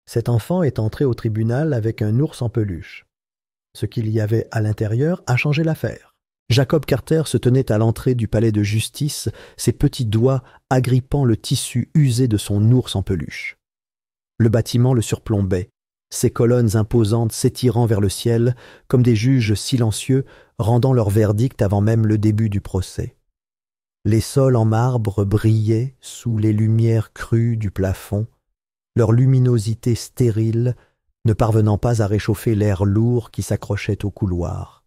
Cet enfant est entré au tribunal avec un ours en peluche. Ce qu'il y avait à l'intérieur a changé l'affaire. Jacob Carter se tenait à l'entrée du palais de justice, ses petits doigts agrippant le tissu usé de son ours en peluche. Le bâtiment le surplombait, ses colonnes imposantes s'étirant vers le ciel comme des juges silencieux rendant leur verdict avant même le début du procès. Les sols en marbre brillaient sous les lumières crues du plafond, leur luminosité stérile ne parvenant pas à réchauffer l'air lourd qui s'accrochait au couloir.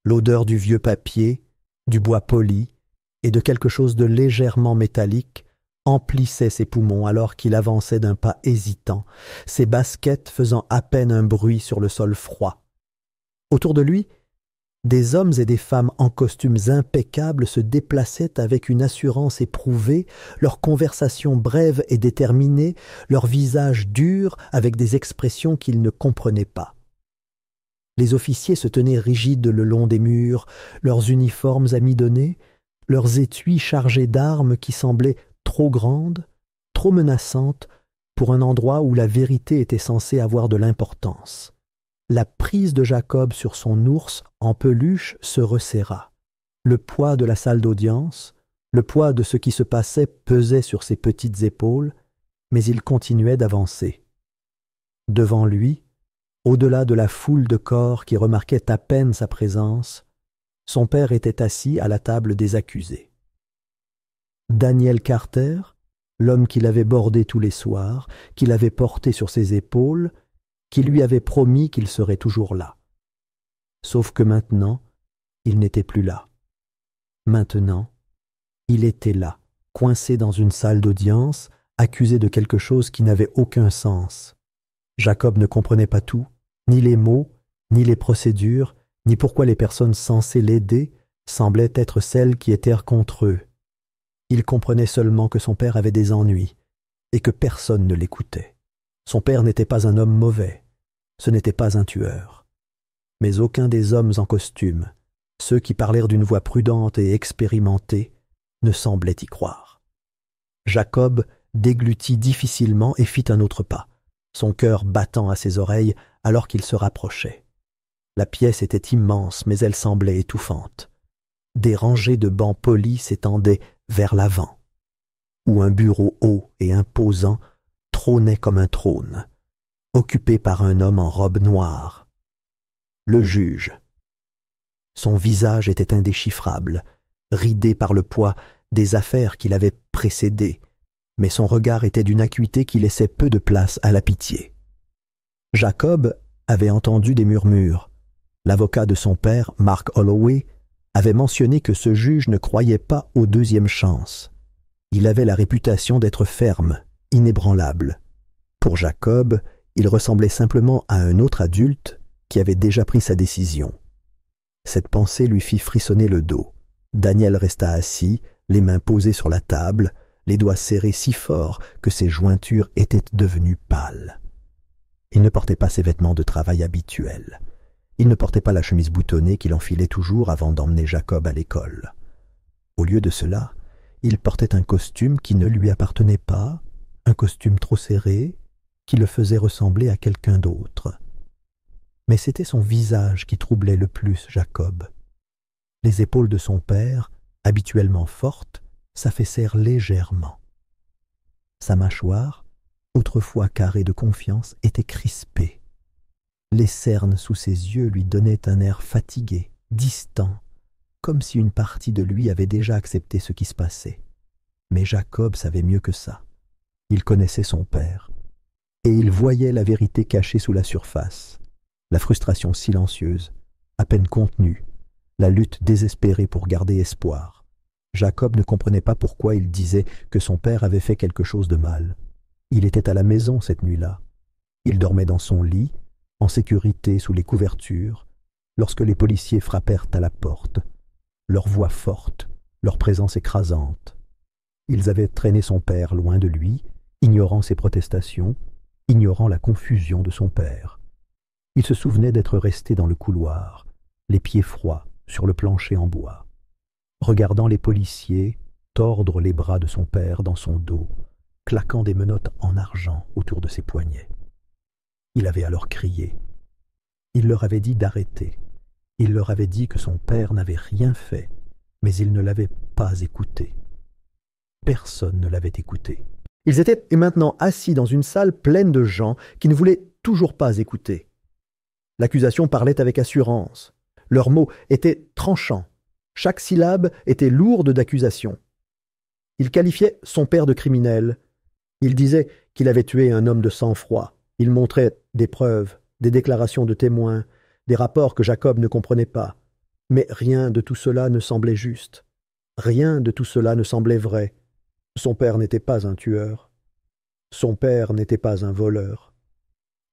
L'odeur du vieux papier, du bois poli et de quelque chose de légèrement métallique emplissait ses poumons alors qu'il avançait d'un pas hésitant, ses baskets faisant à peine un bruit sur le sol froid. Autour de lui, des hommes et des femmes en costumes impeccables se déplaçaient avec une assurance éprouvée, leurs conversations brèves et déterminées, leurs visages durs avec des expressions qu'ils ne comprenaient pas. Les officiers se tenaient rigides le long des murs, leurs uniformes amidonnés, leurs étuis chargés d'armes qui semblaient trop grandes, trop menaçantes pour un endroit où la vérité était censée avoir de l'importance. La prise de Jacob sur son ours en peluche se resserra. Le poids de la salle d'audience, le poids de ce qui se passait pesait sur ses petites épaules, mais il continuait d'avancer. Devant lui, au-delà de la foule de corps qui remarquait à peine sa présence, son père était assis à la table des accusés. Daniel Carter, l'homme qui l'avait bordé tous les soirs, qui l'avait porté sur ses épaules, qui lui avait promis qu'il serait toujours là. Sauf que maintenant, il n'était plus là. Maintenant, il était là, coincé dans une salle d'audience, accusé de quelque chose qui n'avait aucun sens. Jacob ne comprenait pas tout, ni les mots, ni les procédures, ni pourquoi les personnes censées l'aider semblaient être celles qui étaient contre eux. Il comprenait seulement que son père avait des ennuis et que personne ne l'écoutait. Son père n'était pas un homme mauvais, ce n'était pas un tueur. Mais aucun des hommes en costume, ceux qui parlèrent d'une voix prudente et expérimentée, ne semblait y croire. Jacob déglutit difficilement et fit un autre pas, son cœur battant à ses oreilles alors qu'il se rapprochait. La pièce était immense, mais elle semblait étouffante. Des rangées de bancs polis s'étendaient vers l'avant, où un bureau haut et imposant trônait comme un trône, occupé par un homme en robe noire. Le juge. Son visage était indéchiffrable, ridé par le poids des affaires qui l'avaient précédé, mais son regard était d'une acuité qui laissait peu de place à la pitié. Jacob avait entendu des murmures. L'avocat de son père, Mark Holloway, avait mentionné que ce juge ne croyait pas aux deuxièmes chances. Il avait la réputation d'être ferme, inébranlable. Pour Jacob, il ressemblait simplement à un autre adulte qui avait déjà pris sa décision. Cette pensée lui fit frissonner le dos. Daniel resta assis, les mains posées sur la table, les doigts serrés si fort que ses jointures étaient devenues pâles. Il ne portait pas ses vêtements de travail habituels. Il ne portait pas la chemise boutonnée qu'il enfilait toujours avant d'emmener Jacob à l'école. Au lieu de cela, il portait un costume qui ne lui appartenait pas, un costume trop serré, qui le faisait ressembler à quelqu'un d'autre. Mais c'était son visage qui troublait le plus Jacob. Les épaules de son père, habituellement fortes, s'affaissèrent légèrement. Sa mâchoire, autrefois carrée de confiance, était crispée. Les cernes sous ses yeux lui donnaient un air fatigué, distant, comme si une partie de lui avait déjà accepté ce qui se passait. Mais Jacob savait mieux que ça. Il connaissait son père. Et il voyait la vérité cachée sous la surface, la frustration silencieuse, à peine contenue, la lutte désespérée pour garder espoir. Jacob ne comprenait pas pourquoi il disait que son père avait fait quelque chose de mal. Il était à la maison cette nuit-là. Il dormait dans son lit, en sécurité sous les couvertures, lorsque les policiers frappèrent à la porte, leur voix forte, leur présence écrasante. Ils avaient traîné son père loin de lui, ignorant ses protestations, ignorant la confusion de son père. Il se souvenait d'être resté dans le couloir, les pieds froids sur le plancher en bois, regardant les policiers tordre les bras de son père dans son dos, claquant des menottes en argent autour de ses poignets. Il avait alors crié. Il leur avait dit d'arrêter. Il leur avait dit que son père n'avait rien fait, mais il ne l'avait pas écouté. Personne ne l'avait écouté. Ils étaient maintenant assis dans une salle pleine de gens qui ne voulaient toujours pas écouter. L'accusation parlait avec assurance. Leurs mots étaient tranchants. Chaque syllabe était lourde d'accusation. Ils qualifiaient son père de criminel. Ils disaient qu'il avait tué un homme de sang-froid. Ils montraient des preuves, des déclarations de témoins, des rapports que Jacob ne comprenait pas. Mais rien de tout cela ne semblait juste. Rien de tout cela ne semblait vrai. Son père n'était pas un tueur. Son père n'était pas un voleur.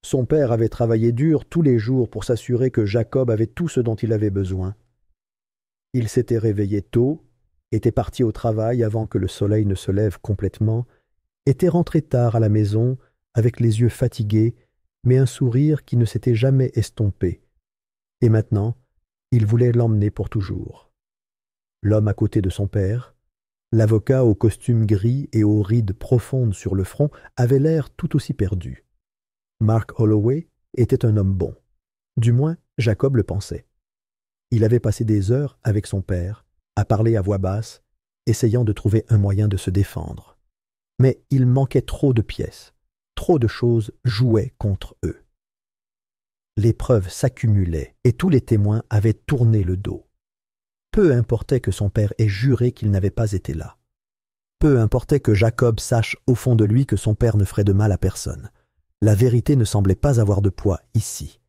Son père avait travaillé dur tous les jours pour s'assurer que Jacob avait tout ce dont il avait besoin. Il s'était réveillé tôt, était parti au travail avant que le soleil ne se lève complètement, était rentré tard à la maison, avec les yeux fatigués, mais un sourire qui ne s'était jamais estompé. Et maintenant, il voulait l'emmener pour toujours. L'homme à côté de son père, l'avocat au costume gris et aux rides profondes sur le front, avait l'air tout aussi perdu. Mark Holloway était un homme bon. Du moins, Jacob le pensait. Il avait passé des heures avec son père, à parler à voix basse, essayant de trouver un moyen de se défendre. Mais il manquait trop de pièces, trop de choses jouaient contre eux. Les preuves s'accumulaient et tous les témoins avaient tourné le dos. Peu importait que son père ait juré qu'il n'avait pas été là. Peu importait que Jacob sache au fond de lui que son père ne ferait de mal à personne. La vérité ne semblait pas avoir de poids ici.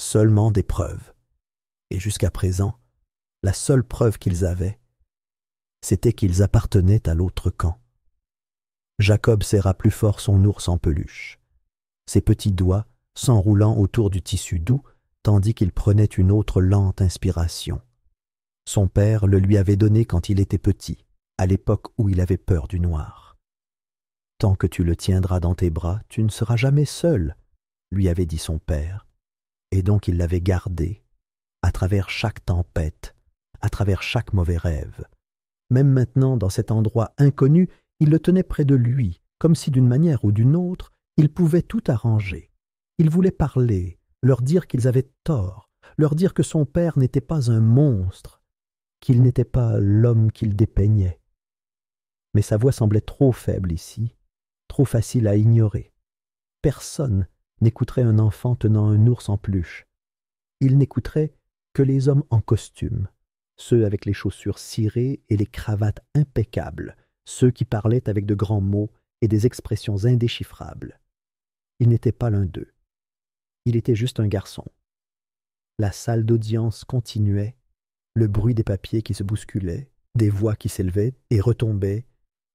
Seulement des preuves. Et jusqu'à présent, la seule preuve qu'ils avaient, c'était qu'ils appartenaient à l'autre camp. Jacob serra plus fort son ours en peluche. Ses petits doigts s'enroulant autour du tissu doux, tandis qu'il prenait une autre lente inspiration. Son père le lui avait donné quand il était petit, à l'époque où il avait peur du noir. « Tant que tu le tiendras dans tes bras, tu ne seras jamais seul, » lui avait dit son père. Et donc il l'avait gardé, à travers chaque tempête, à travers chaque mauvais rêve. Même maintenant, dans cet endroit inconnu, il le tenait près de lui, comme si d'une manière ou d'une autre, il pouvait tout arranger. Il voulait parler, leur dire qu'ils avaient tort, leur dire que son père n'était pas un monstre, qu'il n'était pas l'homme qu'il dépeignait. Mais sa voix semblait trop faible ici, trop facile à ignorer. Personne n'écouterait un enfant tenant un ours en peluche. Il n'écouterait que les hommes en costume, ceux avec les chaussures cirées et les cravates impeccables, ceux qui parlaient avec de grands mots et des expressions indéchiffrables. Il n'était pas l'un d'eux. Il était juste un garçon. La salle d'audience continuait, le bruit des papiers qui se bousculaient, des voix qui s'élevaient et retombaient,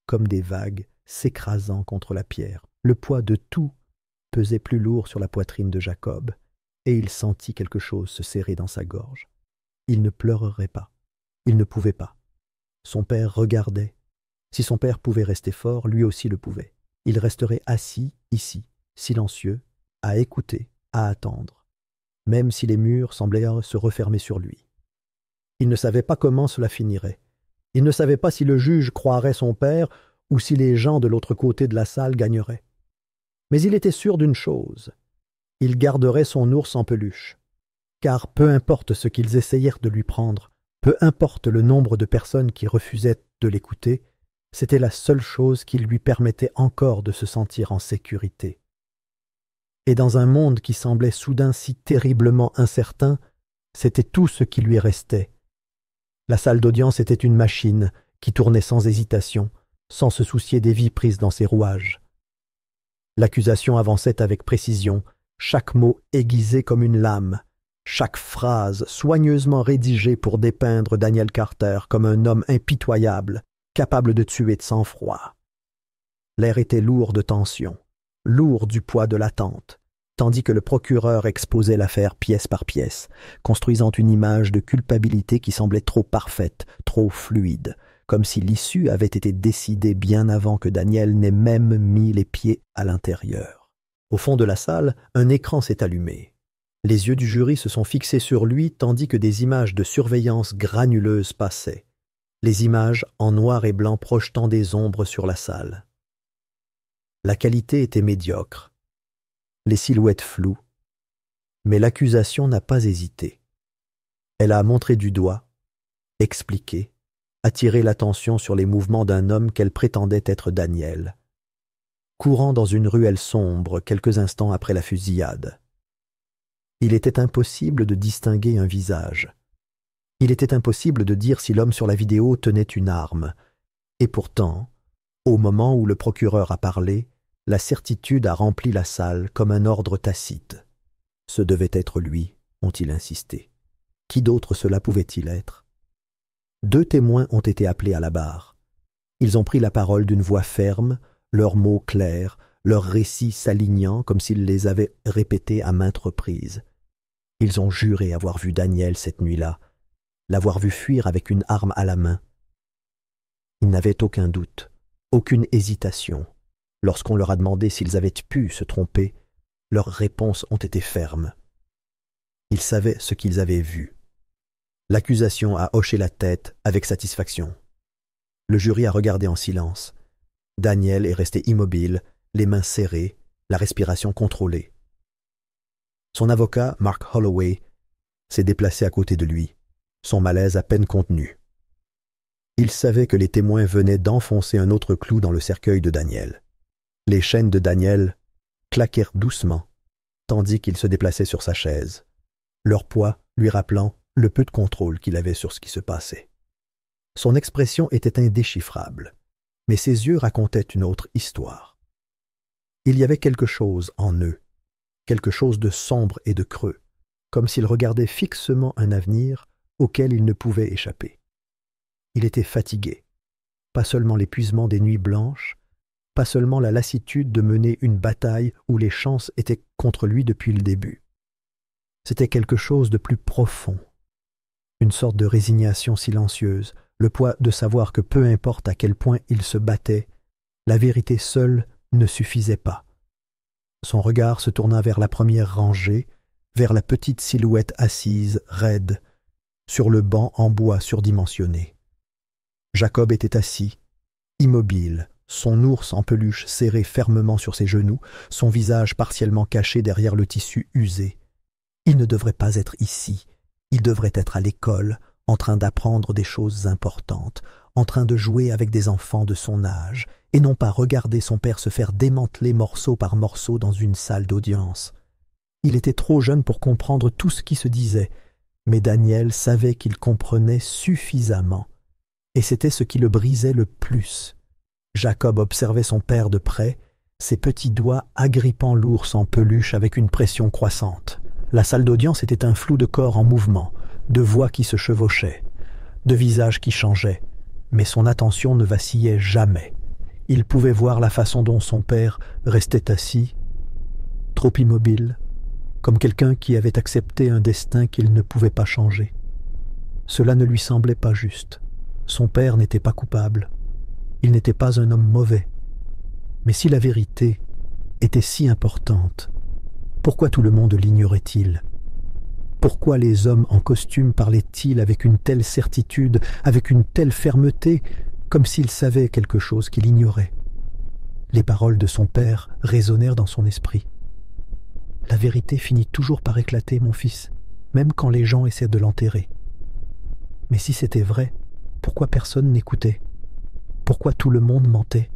comme des vagues s'écrasant contre la pierre. Le poids de tout pesait plus lourd sur la poitrine de Jacob, et il sentit quelque chose se serrer dans sa gorge. Il ne pleurerait pas. Il ne pouvait pas. Son père regardait. Si son père pouvait rester fort, lui aussi le pouvait. Il resterait assis, ici, silencieux, à écouter, à attendre, même si les murs semblaient se refermer sur lui. Il ne savait pas comment cela finirait. Il ne savait pas si le juge croirait son père ou si les gens de l'autre côté de la salle gagneraient. Mais il était sûr d'une chose. Il garderait son ours en peluche. Car peu importe ce qu'ils essayèrent de lui prendre, peu importe le nombre de personnes qui refusaient de l'écouter, c'était la seule chose qui lui permettait encore de se sentir en sécurité. Et dans un monde qui semblait soudain si terriblement incertain, c'était tout ce qui lui restait. La salle d'audience était une machine qui tournait sans hésitation, sans se soucier des vies prises dans ses rouages. L'accusation avançait avec précision, chaque mot aiguisé comme une lame, chaque phrase soigneusement rédigée pour dépeindre Daniel Carter comme un homme impitoyable, capable de tuer de sang-froid. L'air était lourd de tension, lourd du poids de l'attente, tandis que le procureur exposait l'affaire pièce par pièce, construisant une image de culpabilité qui semblait trop parfaite, trop fluide, comme si l'issue avait été décidée bien avant que Daniel n'ait même mis les pieds à l'intérieur. Au fond de la salle, un écran s'est allumé. Les yeux du jury se sont fixés sur lui tandis que des images de surveillance granuleuses passaient, les images en noir et blanc projetant des ombres sur la salle. La qualité était médiocre. les silhouettes floues. Mais l'accusation n'a pas hésité. Elle a montré du doigt, expliqué, attiré l'attention sur les mouvements d'un homme qu'elle prétendait être Daniel, courant dans une ruelle sombre quelques instants après la fusillade. Il était impossible de distinguer un visage. Il était impossible de dire si l'homme sur la vidéo tenait une arme. Et pourtant, au moment où le procureur a parlé, la certitude a rempli la salle comme un ordre tacite. Ce devait être lui, ont-ils insisté. Qui d'autre cela pouvait-il être? 2 témoins ont été appelés à la barre. Ils ont pris la parole d'une voix ferme, leurs mots clairs, leurs récits s'alignant comme s'ils les avaient répétés à maintes reprises. Ils ont juré avoir vu Daniel cette nuit-là, l'avoir vu fuir avec une arme à la main. Ils n'avaient aucun doute, aucune hésitation. Lorsqu'on leur a demandé s'ils avaient pu se tromper, leurs réponses ont été fermes. Ils savaient ce qu'ils avaient vu. L'accusation a hoché la tête avec satisfaction. Le jury a regardé en silence. Daniel est resté immobile, les mains serrées, la respiration contrôlée. Son avocat, Mark Holloway, s'est déplacé à côté de lui, son malaise à peine contenu. Il savait que les témoins venaient d'enfoncer un autre clou dans le cercueil de Daniel. Les chaînes de Daniel claquèrent doucement, tandis qu'il se déplaçait sur sa chaise, leur poids lui rappelant le peu de contrôle qu'il avait sur ce qui se passait. Son expression était indéchiffrable, mais ses yeux racontaient une autre histoire. Il y avait quelque chose en eux, quelque chose de sombre et de creux, comme s'il regardait fixement un avenir auquel il ne pouvait échapper. Il était fatigué, pas seulement l'épuisement des nuits blanches, pas seulement la lassitude de mener une bataille où les chances étaient contre lui depuis le début. C'était quelque chose de plus profond, une sorte de résignation silencieuse, le poids de savoir que peu importe à quel point il se battait, la vérité seule ne suffisait pas. Son regard se tourna vers la première rangée, vers la petite silhouette assise, raide, sur le banc en bois surdimensionné. Jacob était assis, immobile, son ours en peluche serré fermement sur ses genoux, son visage partiellement caché derrière le tissu usé. Il ne devrait pas être ici, il devrait être à l'école, en train d'apprendre des choses importantes, en train de jouer avec des enfants de son âge, et non pas regarder son père se faire démanteler morceau par morceau dans une salle d'audience. Il était trop jeune pour comprendre tout ce qui se disait, mais Daniel savait qu'il comprenait suffisamment, et c'était ce qui le brisait le plus. Jacob observait son père de près, ses petits doigts agrippant l'ours en peluche avec une pression croissante. La salle d'audience était un flou de corps en mouvement, de voix qui se chevauchaient, de visages qui changeaient, mais son attention ne vacillait jamais. Il pouvait voir la façon dont son père restait assis, trop immobile, comme quelqu'un qui avait accepté un destin qu'il ne pouvait pas changer. Cela ne lui semblait pas juste. Son père n'était pas coupable. Il n'était pas un homme mauvais. Mais si la vérité était si importante, pourquoi tout le monde l'ignorait-il? Pourquoi les hommes en costume parlaient-ils avec une telle certitude, avec une telle fermeté, comme s'ils savaient quelque chose qu'il ignorait? Les paroles de son père résonnèrent dans son esprit. La vérité finit toujours par éclater, mon fils, même quand les gens essaient de l'enterrer. Mais si c'était vrai, pourquoi personne n'écoutait? Pourquoi tout le monde mentait?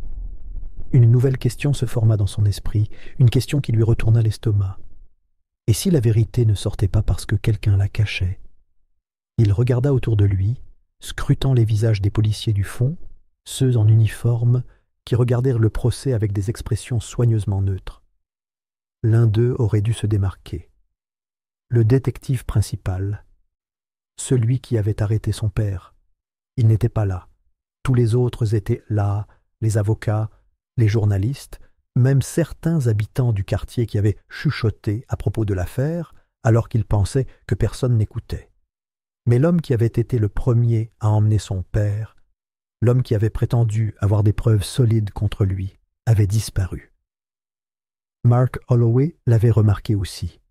Une nouvelle question se forma dans son esprit, une question qui lui retourna l'estomac. Et si la vérité ne sortait pas parce que quelqu'un la cachait? Il regarda autour de lui, scrutant les visages des policiers du fond, ceux en uniforme, qui regardèrent le procès avec des expressions soigneusement neutres. L'un d'eux aurait dû se démarquer. Le détective principal, celui qui avait arrêté son père. Il n'était pas là. Tous les autres étaient là, les avocats, les journalistes, même certains habitants du quartier qui avaient chuchoté à propos de l'affaire, alors qu'ils pensaient que personne n'écoutait. Mais l'homme qui avait été le premier à emmener son père, l'homme qui avait prétendu avoir des preuves solides contre lui, avait disparu. Mark Holloway l'avait remarqué aussi.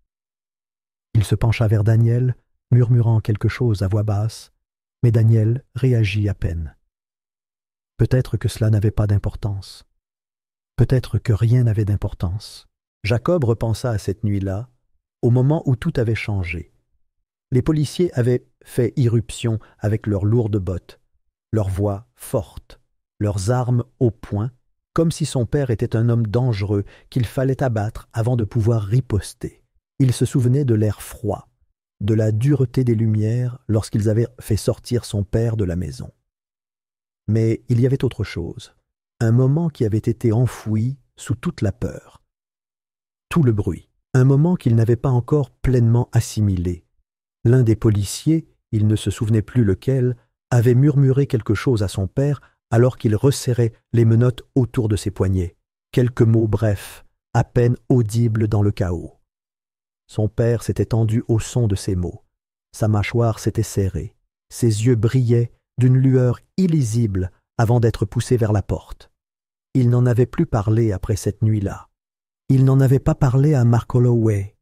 Il se pencha vers Daniel, murmurant quelque chose à voix basse, mais Daniel réagit à peine. Peut-être que cela n'avait pas d'importance. Peut-être que rien n'avait d'importance. Jacob repensa à cette nuit-là, au moment où tout avait changé. Les policiers avaient fait irruption avec leurs lourdes bottes, leurs voix fortes, leurs armes au poing, comme si son père était un homme dangereux qu'il fallait abattre avant de pouvoir riposter. Il se souvenait de l'air froid, de la dureté des lumières lorsqu'ils avaient fait sortir son père de la maison. Mais il y avait autre chose, un moment qui avait été enfoui sous toute la peur. Tout le bruit, un moment qu'il n'avait pas encore pleinement assimilé. L'un des policiers, il ne se souvenait plus lequel, avait murmuré quelque chose à son père alors qu'il resserrait les menottes autour de ses poignets. Quelques mots brefs, à peine audibles dans le chaos. Son père s'était tendu au son de ces mots. Sa mâchoire s'était serrée. Ses yeux brillaient d'une lueur illisible avant d'être poussé vers la porte. Il n'en avait plus parlé après cette nuit-là. Il n'en avait pas parlé à Mark Holloway,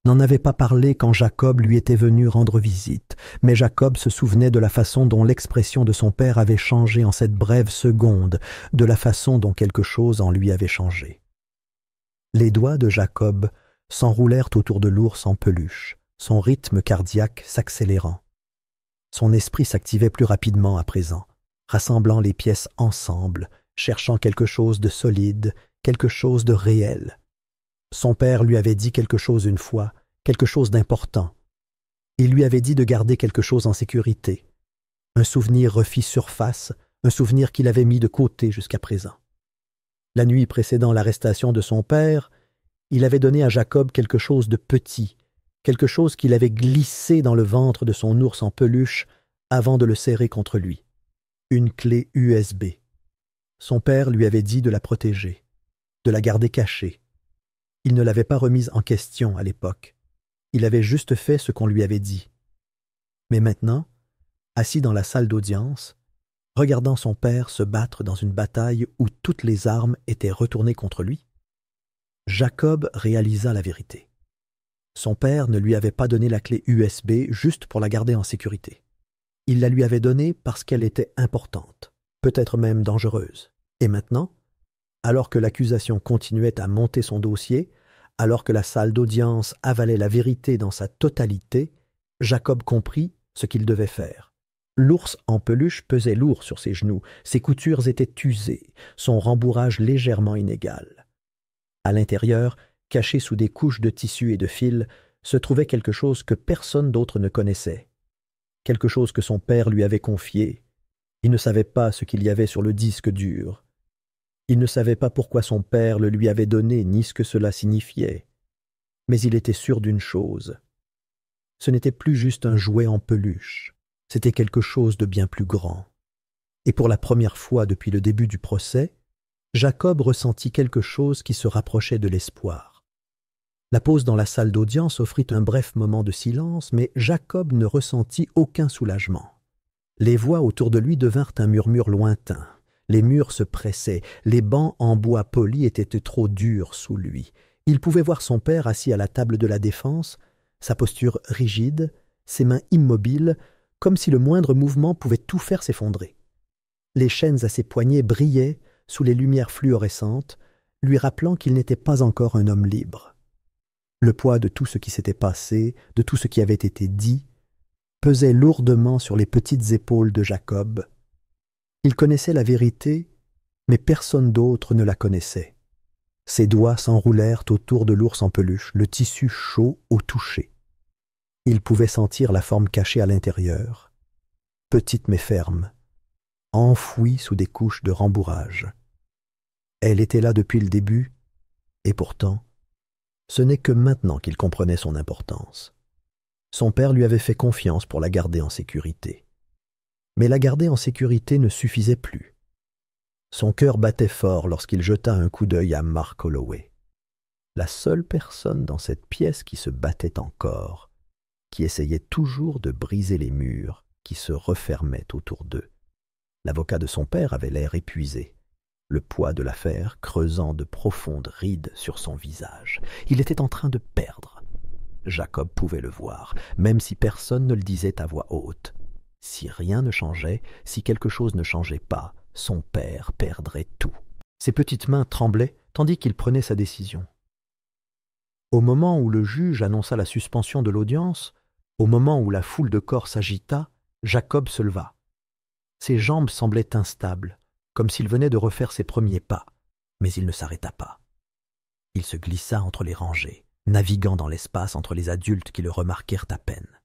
n'en avait pas parlé quand Jacob lui était venu rendre visite, mais Jacob se souvenait de la façon dont l'expression de son père avait changé en cette brève seconde, de la façon dont quelque chose en lui avait changé. Les doigts de Jacob s'enroulèrent autour de l'ours en peluche, son rythme cardiaque s'accélérant. Son esprit s'activait plus rapidement à présent, rassemblant les pièces ensemble, cherchant quelque chose de solide, quelque chose de réel. Son père lui avait dit quelque chose une fois, quelque chose d'important. Il lui avait dit de garder quelque chose en sécurité. Un souvenir refit surface, un souvenir qu'il avait mis de côté jusqu'à présent. La nuit précédant l'arrestation de son père, il avait donné à Jacob quelque chose de petit, quelque chose qu'il avait glissé dans le ventre de son ours en peluche avant de le serrer contre lui. Une clé USB. Son père lui avait dit de la protéger, de la garder cachée. Il ne l'avait pas remise en question à l'époque. Il avait juste fait ce qu'on lui avait dit. Mais maintenant, assis dans la salle d'audience, regardant son père se battre dans une bataille où toutes les armes étaient retournées contre lui, Jacob réalisa la vérité. Son père ne lui avait pas donné la clé USB juste pour la garder en sécurité. Il la lui avait donnée parce qu'elle était importante, peut-être même dangereuse. Et maintenant, alors que l'accusation continuait à monter son dossier, alors que la salle d'audience avalait la vérité dans sa totalité, Jacob comprit ce qu'il devait faire. L'ours en peluche pesait lourd sur ses genoux, ses coutures étaient usées, son rembourrage légèrement inégal. À l'intérieur, caché sous des couches de tissu et de fil, se trouvait quelque chose que personne d'autre ne connaissait, quelque chose que son père lui avait confié. Il ne savait pas ce qu'il y avait sur le disque dur. Il ne savait pas pourquoi son père le lui avait donné, ni ce que cela signifiait. Mais il était sûr d'une chose. Ce n'était plus juste un jouet en peluche, c'était quelque chose de bien plus grand. Et pour la première fois depuis le début du procès, Jacob ressentit quelque chose qui se rapprochait de l'espoir. La pause dans la salle d'audience offrit un bref moment de silence, mais Jacob ne ressentit aucun soulagement. Les voix autour de lui devinrent un murmure lointain. Les murs se pressaient, les bancs en bois poli étaient trop durs sous lui. Il pouvait voir son père assis à la table de la défense, sa posture rigide, ses mains immobiles, comme si le moindre mouvement pouvait tout faire s'effondrer. Les chaînes à ses poignets brillaient sous les lumières fluorescentes, lui rappelant qu'il n'était pas encore un homme libre. Le poids de tout ce qui s'était passé, de tout ce qui avait été dit, pesait lourdement sur les petites épaules de Jacob. Il connaissait la vérité, mais personne d'autre ne la connaissait. Ses doigts s'enroulèrent autour de l'ours en peluche, le tissu chaud au toucher. Il pouvait sentir la forme cachée à l'intérieur, petite mais ferme, enfouie sous des couches de rembourrage. Elle était là depuis le début, et pourtant, ce n'est que maintenant qu'il comprenait son importance. Son père lui avait fait confiance pour la garder en sécurité. Mais la garder en sécurité ne suffisait plus. Son cœur battait fort lorsqu'il jeta un coup d'œil à Mark Holloway. La seule personne dans cette pièce qui se battait encore, qui essayait toujours de briser les murs qui se refermaient autour d'eux. L'avocat de son père avait l'air épuisé, le poids de l'affaire creusant de profondes rides sur son visage. Il était en train de perdre. Jacob pouvait le voir, même si personne ne le disait à voix haute. Si rien ne changeait, si quelque chose ne changeait pas, son père perdrait tout. Ses petites mains tremblaient tandis qu'il prenait sa décision. Au moment où le juge annonça la suspension de l'audience, au moment où la foule de corps s'agita, Jacob se leva. Ses jambes semblaient instables, comme s'il venait de refaire ses premiers pas, mais il ne s'arrêta pas. Il se glissa entre les rangées, naviguant dans l'espace entre les adultes qui le remarquèrent à peine.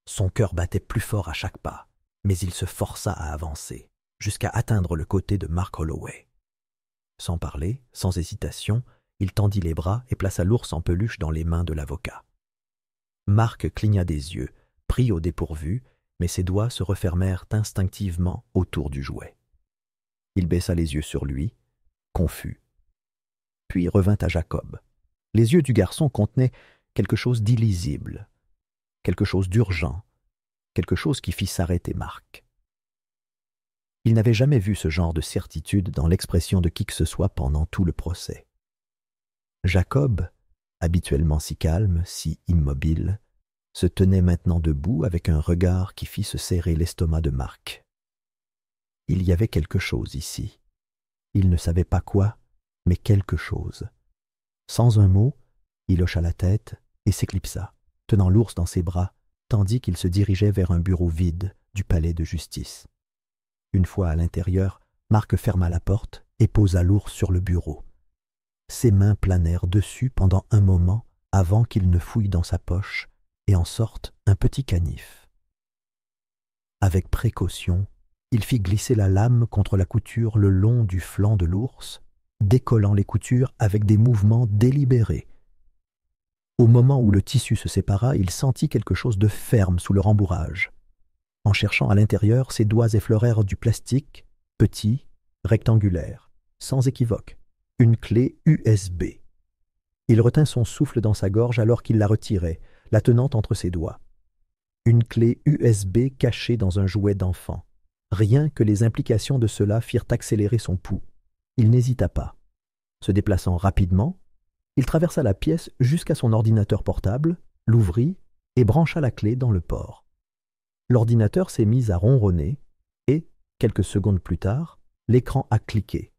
Son cœur battait plus fort à chaque pas, mais il se força à avancer, jusqu'à atteindre le côté de Mark Holloway. Sans parler, sans hésitation, il tendit les bras et plaça l'ours en peluche dans les mains de l'avocat. Mark cligna des yeux, pris au dépourvu, mais ses doigts se refermèrent instinctivement autour du jouet. Il baissa les yeux sur lui, confus. Puis revint à Jacob. Les yeux du garçon contenaient quelque chose d'illisible, quelque chose d'urgent, quelque chose qui fit s'arrêter Mark. Il n'avait jamais vu ce genre de certitude dans l'expression de qui que ce soit pendant tout le procès. Jacob, habituellement si calme, si immobile, se tenait maintenant debout avec un regard qui fit se serrer l'estomac de Mark. Il y avait quelque chose ici. Il ne savait pas quoi, mais quelque chose. Sans un mot, il hocha la tête et s'éclipsa, tenant l'ours dans ses bras, tandis qu'il se dirigeait vers un bureau vide du palais de justice. Une fois à l'intérieur, Mark ferma la porte et posa l'ours sur le bureau. Ses mains planèrent dessus pendant un moment avant qu'il ne fouille dans sa poche et en sorte un petit canif. Avec précaution, il fit glisser la lame contre la couture le long du flanc de l'ours, décollant les coutures avec des mouvements délibérés. Au moment où le tissu se sépara, il sentit quelque chose de ferme sous le rembourrage. En cherchant à l'intérieur, ses doigts effleurèrent du plastique, petit, rectangulaire, sans équivoque, une clé USB. Il retint son souffle dans sa gorge alors qu'il la retirait, la tenant entre ses doigts. Une clé USB cachée dans un jouet d'enfant. Rien que les implications de cela firent accélérer son pouls. Il n'hésita pas. Se déplaçant rapidement, il traversa la pièce jusqu'à son ordinateur portable, l'ouvrit et brancha la clé dans le port. L'ordinateur s'est mis à ronronner et, quelques secondes plus tard, l'écran a cliqué,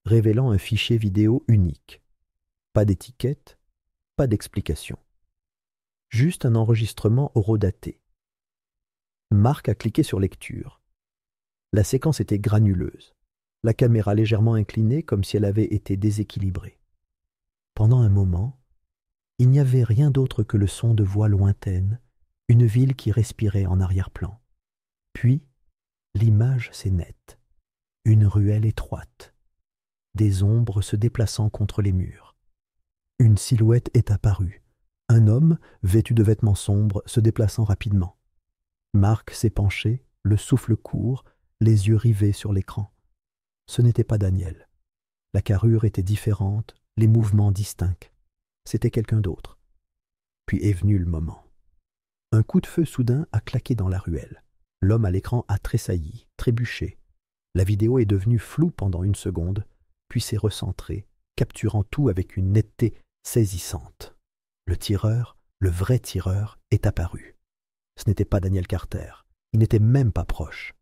révélant un fichier vidéo unique. Pas d'étiquette, pas d'explication. Juste un enregistrement horodaté. Mark a cliqué sur lecture. La séquence était granuleuse, la caméra légèrement inclinée comme si elle avait été déséquilibrée. Pendant un moment, il n'y avait rien d'autre que le son de voix lointaine, une ville qui respirait en arrière-plan. Puis, l'image s'est nette. Une ruelle étroite, des ombres se déplaçant contre les murs. Une silhouette est apparue, un homme, vêtu de vêtements sombres, se déplaçant rapidement. Mark s'est penché, le souffle court, les yeux rivés sur l'écran. Ce n'était pas Daniel. La carrure était différente, les mouvements distincts. C'était quelqu'un d'autre. Puis est venu le moment. Un coup de feu soudain a claqué dans la ruelle. L'homme à l'écran a tressailli, trébuché. La vidéo est devenue floue pendant une seconde, puis s'est recentrée, capturant tout avec une netteté saisissante. Le tireur, le vrai tireur, est apparu. Ce n'était pas Daniel Carter. Il n'était même pas proche.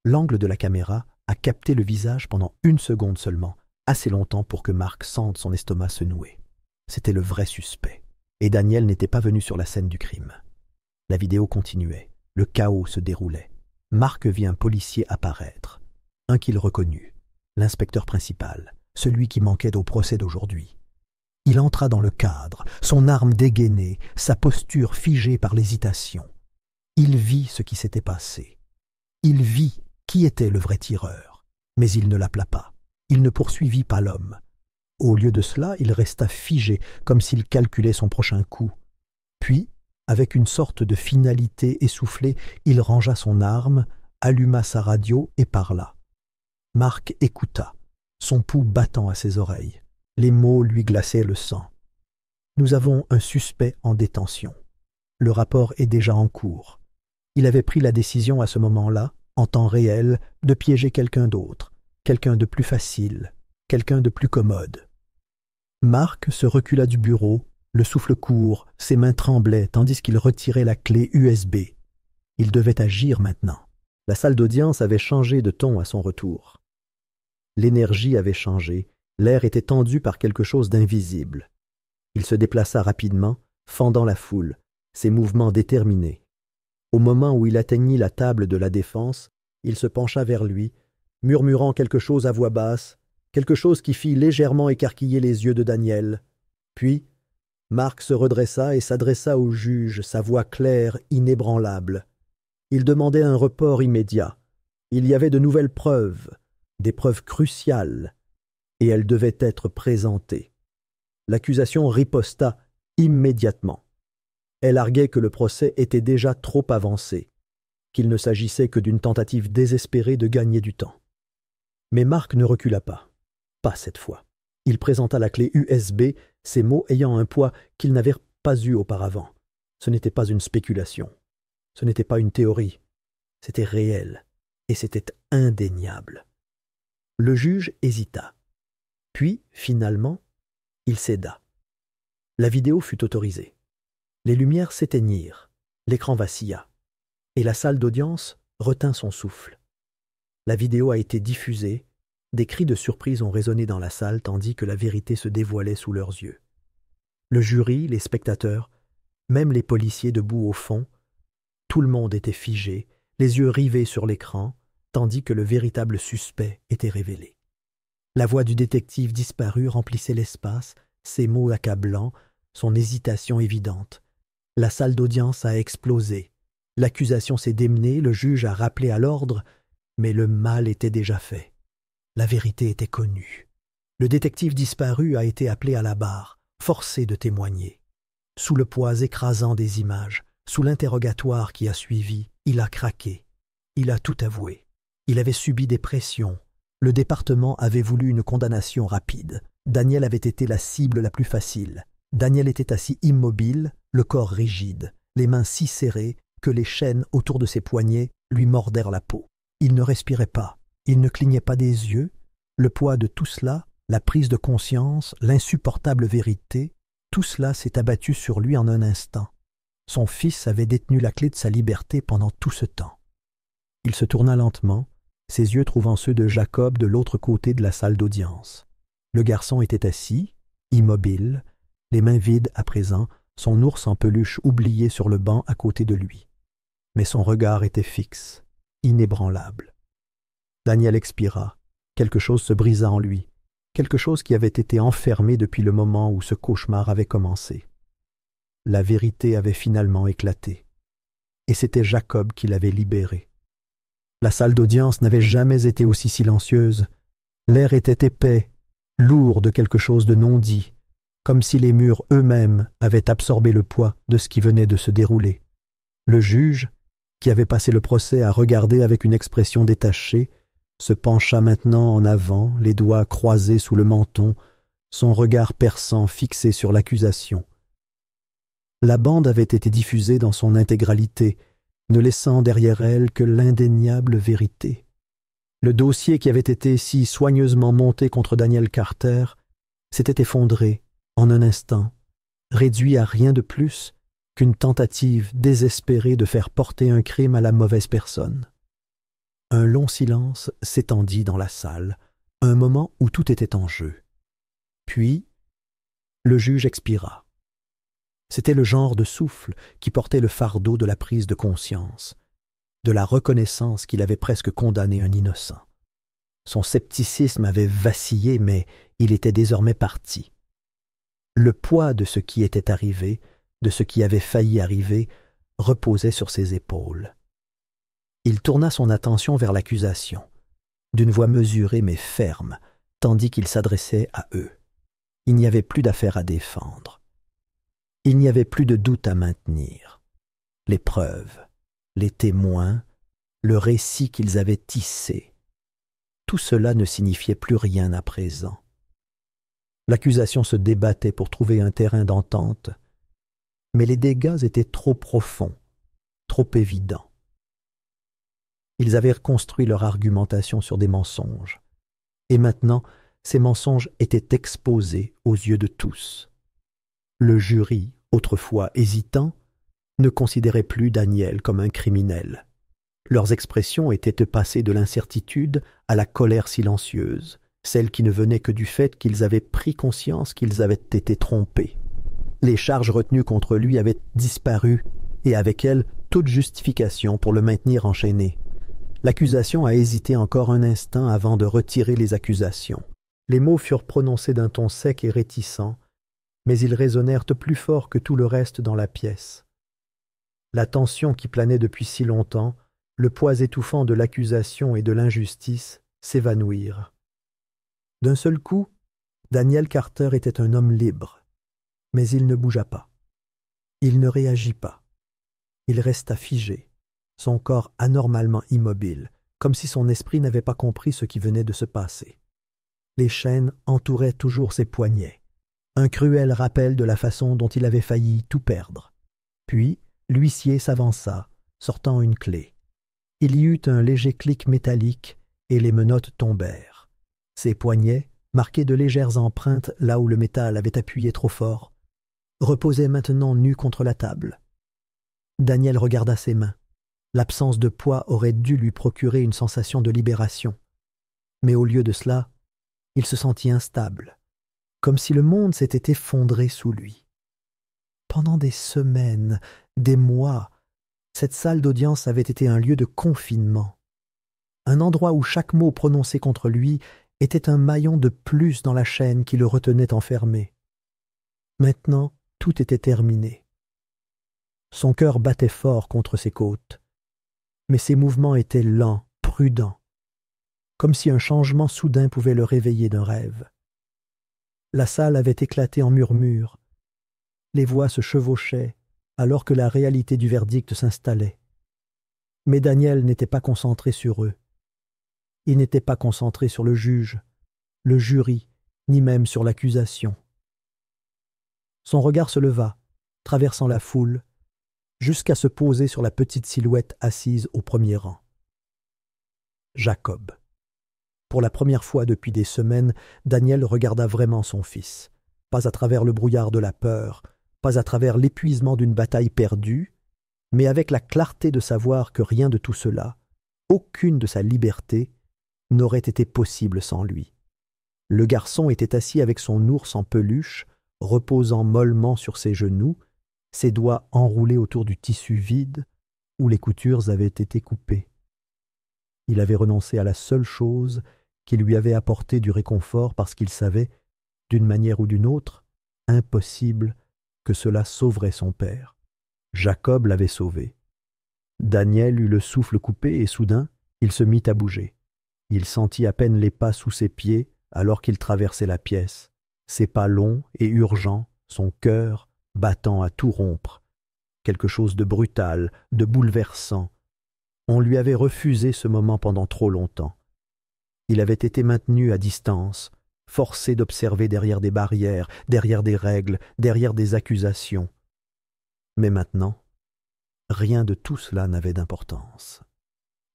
L'angle de la caméra a capté le visage pendant une seconde seulement, assez longtemps pour que Mark sente son estomac se nouer. C'était le vrai suspect. Et Daniel n'était pas venu sur la scène du crime. La vidéo continuait. Le chaos se déroulait. Mark vit un policier apparaître. Un qu'il reconnut. L'inspecteur principal. Celui qui manquait au procès d'aujourd'hui. Il entra dans le cadre, son arme dégainée, sa posture figée par l'hésitation. Il vit ce qui s'était passé. Il vit qui était le vrai tireur. Mais il ne l'appela pas. Il ne poursuivit pas l'homme. Au lieu de cela, il resta figé, comme s'il calculait son prochain coup. Puis, avec une sorte de finalité essoufflée, il rangea son arme, alluma sa radio et parla. Mark écouta, son pouls battant à ses oreilles. Les mots lui glaçaient le sang. « Nous avons un suspect en détention. Le rapport est déjà en cours. Il avait pris la décision à ce moment-là, en temps réel, de piéger quelqu'un d'autre, quelqu'un de plus facile, quelqu'un de plus commode. » Mark se recula du bureau, le souffle court, ses mains tremblaient tandis qu'il retirait la clé USB. Il devait agir maintenant. La salle d'audience avait changé de ton à son retour. L'énergie avait changé, l'air était tendu par quelque chose d'invisible. Il se déplaça rapidement, fendant la foule, ses mouvements déterminés. Au moment où il atteignit la table de la défense, il se pencha vers lui, murmurant quelque chose à voix basse, quelque chose qui fit légèrement écarquiller les yeux de Daniel. Puis, Marc se redressa et s'adressa au juge, sa voix claire, inébranlable. Il demandait un report immédiat. Il y avait de nouvelles preuves, des preuves cruciales, et elles devaient être présentées. L'accusation riposta immédiatement. Elle arguait que le procès était déjà trop avancé, qu'il ne s'agissait que d'une tentative désespérée de gagner du temps. Mais Marc ne recula pas cette fois. Il présenta la clé USB, ces mots ayant un poids qu'il n'avait pas eu auparavant. Ce n'était pas une spéculation, ce n'était pas une théorie, c'était réel, et c'était indéniable. Le juge hésita. Puis, finalement, il céda. La vidéo fut autorisée. Les lumières s'éteignirent, l'écran vacilla, et la salle d'audience retint son souffle. La vidéo a été diffusée, des cris de surprise ont résonné dans la salle tandis que la vérité se dévoilait sous leurs yeux. Le jury, les spectateurs, même les policiers debout au fond, tout le monde était figé, les yeux rivés sur l'écran, tandis que le véritable suspect était révélé. La voix du détective disparu remplissait l'espace, ses mots accablants, son hésitation évidente. La salle d'audience a explosé. L'accusation s'est démenée, le juge a rappelé à l'ordre, mais le mal était déjà fait. La vérité était connue. Le détective disparu a été appelé à la barre, forcé de témoigner. Sous le poids écrasant des images, sous l'interrogatoire qui a suivi, il a craqué. Il a tout avoué. Il avait subi des pressions. Le département avait voulu une condamnation rapide. Daniel avait été la cible la plus facile. Daniel était assis immobile, le corps rigide, les mains si serrées que les chaînes autour de ses poignets lui mordèrent la peau. Il ne respirait pas, il ne clignait pas des yeux. Le poids de tout cela, la prise de conscience, l'insupportable vérité, tout cela s'est abattu sur lui en un instant. Son fils avait détenu la clé de sa liberté pendant tout ce temps. Il se tourna lentement, ses yeux trouvant ceux de Jacob de l'autre côté de la salle d'audience. Le garçon était assis, immobile, les mains vides à présent, son ours en peluche oublié sur le banc à côté de lui. Mais son regard était fixe, inébranlable. Daniel expira. Quelque chose se brisa en lui, quelque chose qui avait été enfermé depuis le moment où ce cauchemar avait commencé. La vérité avait finalement éclaté, et c'était Jacob qui l'avait libéré. La salle d'audience n'avait jamais été aussi silencieuse. L'air était épais, lourd de quelque chose de non dit, comme si les murs eux-mêmes avaient absorbé le poids de ce qui venait de se dérouler. Le juge, qui avait passé le procès à regarder avec une expression détachée, se pencha maintenant en avant, les doigts croisés sous le menton, son regard perçant fixé sur l'accusation. La bande avait été diffusée dans son intégralité, ne laissant derrière elle que l'indéniable vérité. Le dossier qui avait été si soigneusement monté contre Daniel Carter s'était effondré en un instant, réduit à rien de plus qu'une tentative désespérée de faire porter un crime à la mauvaise personne. Un long silence s'étendit dans la salle, un moment où tout était en jeu. Puis, le juge expira. C'était le genre de souffle qui portait le fardeau de la prise de conscience, de la reconnaissance qu'il avait presque condamné un innocent. Son scepticisme avait vacillé, mais il était désormais parti. Le poids de ce qui était arrivé, de ce qui avait failli arriver, reposait sur ses épaules. Il tourna son attention vers l'accusation, d'une voix mesurée mais ferme, tandis qu'il s'adressait à eux. Il n'y avait plus d'affaire à défendre. Il n'y avait plus de doute à maintenir. Les preuves, les témoins, le récit qu'ils avaient tissé, tout cela ne signifiait plus rien à présent. L'accusation se débattait pour trouver un terrain d'entente, mais les dégâts étaient trop profonds, trop évidents. Ils avaient reconstruit leur argumentation sur des mensonges, et maintenant ces mensonges étaient exposés aux yeux de tous. Le jury, autrefois hésitant, ne considérait plus Daniel comme un criminel. Leurs expressions étaient passées de l'incertitude à la colère silencieuse, celle qui ne venait que du fait qu'ils avaient pris conscience qu'ils avaient été trompés. Les charges retenues contre lui avaient disparu, et avec elles toute justification pour le maintenir enchaîné. L'accusation a hésité encore un instant avant de retirer les accusations. Les mots furent prononcés d'un ton sec et réticent, mais ils résonnèrent plus fort que tout le reste dans la pièce. La tension qui planait depuis si longtemps, le poids étouffant de l'accusation et de l'injustice, s'évanouirent. D'un seul coup, Daniel Carter était un homme libre, mais il ne bougea pas. Il ne réagit pas. Il resta figé, son corps anormalement immobile, comme si son esprit n'avait pas compris ce qui venait de se passer. Les chaînes entouraient toujours ses poignets, un cruel rappel de la façon dont il avait failli tout perdre. Puis, l'huissier s'avança, sortant une clé. Il y eut un léger clic métallique et les menottes tombèrent. Ses poignets, marqués de légères empreintes là où le métal avait appuyé trop fort, reposaient maintenant nus contre la table. Daniel regarda ses mains. L'absence de poids aurait dû lui procurer une sensation de libération. Mais au lieu de cela, il se sentit instable, comme si le monde s'était effondré sous lui. Pendant des semaines, des mois, cette salle d'audience avait été un lieu de confinement, un endroit où chaque mot prononcé contre lui était un maillon de plus dans la chaîne qui le retenait enfermé. Maintenant, tout était terminé. Son cœur battait fort contre ses côtes, mais ses mouvements étaient lents, prudents, comme si un changement soudain pouvait le réveiller d'un rêve. La salle avait éclaté en murmures. Les voix se chevauchaient alors que la réalité du verdict s'installait. Mais Daniel n'était pas concentré sur eux. Il n'était pas concentré sur le juge, le jury, ni même sur l'accusation. Son regard se leva, traversant la foule, jusqu'à se poser sur la petite silhouette assise au premier rang. Jacob. Pour la première fois depuis des semaines, Daniel regarda vraiment son fils, pas à travers le brouillard de la peur, pas à travers l'épuisement d'une bataille perdue, mais avec la clarté de savoir que rien de tout cela, aucune de sa liberté, n'aurait été possible sans lui. Le garçon était assis avec son ours en peluche, reposant mollement sur ses genoux, ses doigts enroulés autour du tissu vide où les coutures avaient été coupées. Il avait renoncé à la seule chose qui lui avait apporté du réconfort parce qu'il savait, d'une manière ou d'une autre, impossible que cela sauverait son père. Jacob l'avait sauvé. Daniel eut le souffle coupé et soudain, il se mit à bouger. Il sentit à peine les pas sous ses pieds alors qu'il traversait la pièce, ses pas longs et urgents, son cœur battant à tout rompre. Quelque chose de brutal, de bouleversant. On lui avait refusé ce moment pendant trop longtemps. Il avait été maintenu à distance, forcé d'observer derrière des barrières, derrière des règles, derrière des accusations. Mais maintenant, rien de tout cela n'avait d'importance.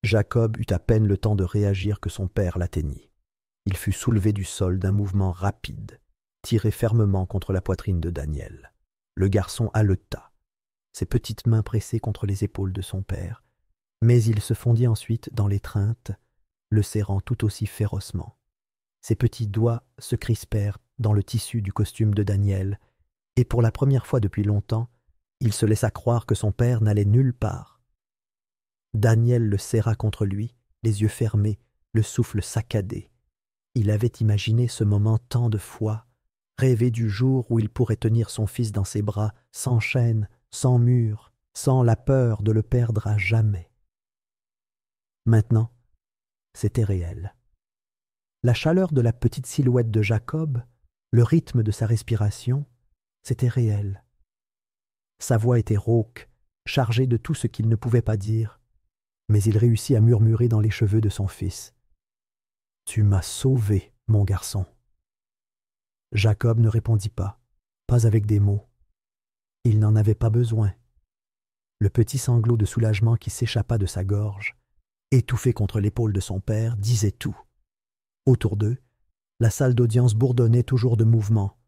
Jacob eut à peine le temps de réagir que son père l'atteignit. Il fut soulevé du sol d'un mouvement rapide, tiré fermement contre la poitrine de Daniel. Le garçon haleta, ses petites mains pressées contre les épaules de son père, mais il se fondit ensuite dans l'étreinte, le serrant tout aussi férocement. Ses petits doigts se crispèrent dans le tissu du costume de Daniel, et pour la première fois depuis longtemps, il se laissa croire que son père n'allait nulle part. Daniel le serra contre lui, les yeux fermés, le souffle saccadé. Il avait imaginé ce moment tant de fois, rêvé du jour où il pourrait tenir son fils dans ses bras, sans chaîne, sans mur, sans la peur de le perdre à jamais. Maintenant, c'était réel. La chaleur de la petite silhouette de Jacob, le rythme de sa respiration, c'était réel. Sa voix était rauque, chargée de tout ce qu'il ne pouvait pas dire, mais il réussit à murmurer dans les cheveux de son fils. « Tu m'as sauvé, mon garçon. » Jacob ne répondit pas avec des mots. Il n'en avait pas besoin. Le petit sanglot de soulagement qui s'échappa de sa gorge, étouffé contre l'épaule de son père, disait tout. Autour d'eux, la salle d'audience bourdonnait toujours de mouvements,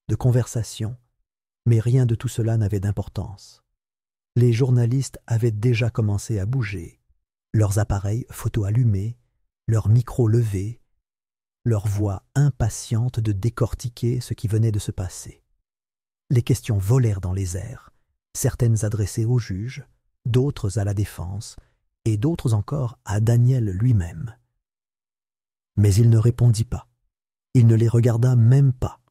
de conversations, mais rien de tout cela n'avait d'importance. Les journalistes avaient déjà commencé à bouger, leurs appareils photo allumés, leurs micros levés, leurs voix impatientes de décortiquer ce qui venait de se passer. Les questions volèrent dans les airs, certaines adressées au juge, d'autres à la défense, et d'autres encore à Daniel lui-même. Mais il ne répondit pas. Il ne les regarda même pas.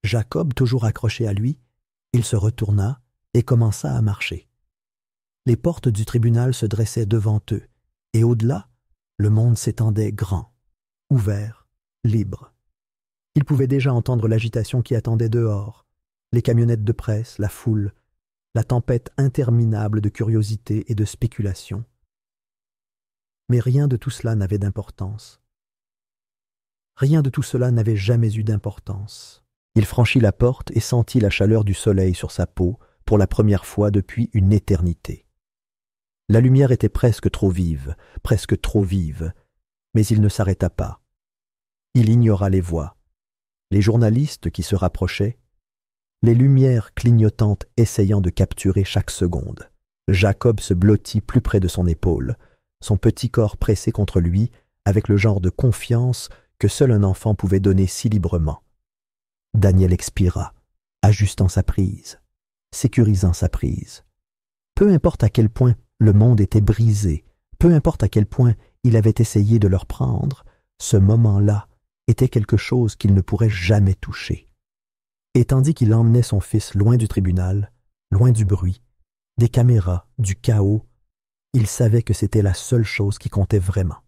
Jacob, toujours accroché à lui, il se retourna et commença à marcher. Les portes du tribunal se dressaient devant eux, et au-delà, le monde s'étendait grand, ouvert, libre. Ils pouvaient déjà entendre l'agitation qui attendait dehors, les camionnettes de presse, la foule, la tempête interminable de curiosité et de spéculation. Mais rien de tout cela n'avait d'importance. Rien de tout cela n'avait jamais eu d'importance. Il franchit la porte et sentit la chaleur du soleil sur sa peau pour la première fois depuis une éternité. La lumière était presque trop vive, mais il ne s'arrêta pas. Il ignora les voix, les journalistes qui se rapprochaient, les lumières clignotantes essayant de capturer chaque seconde. Jacob se blottit plus près de son épaule, son petit corps pressé contre lui avec le genre de confiance que seul un enfant pouvait donner si librement. Daniel expira, ajustant sa prise, sécurisant sa prise. Peu importe à quel point le monde était brisé, peu importe à quel point il avait essayé de leur prendre, ce moment-là était quelque chose qu'il ne pourrait jamais toucher. Et tandis qu'il emmenait son fils loin du tribunal, loin du bruit, des caméras, du chaos, il savait que c'était la seule chose qui comptait vraiment.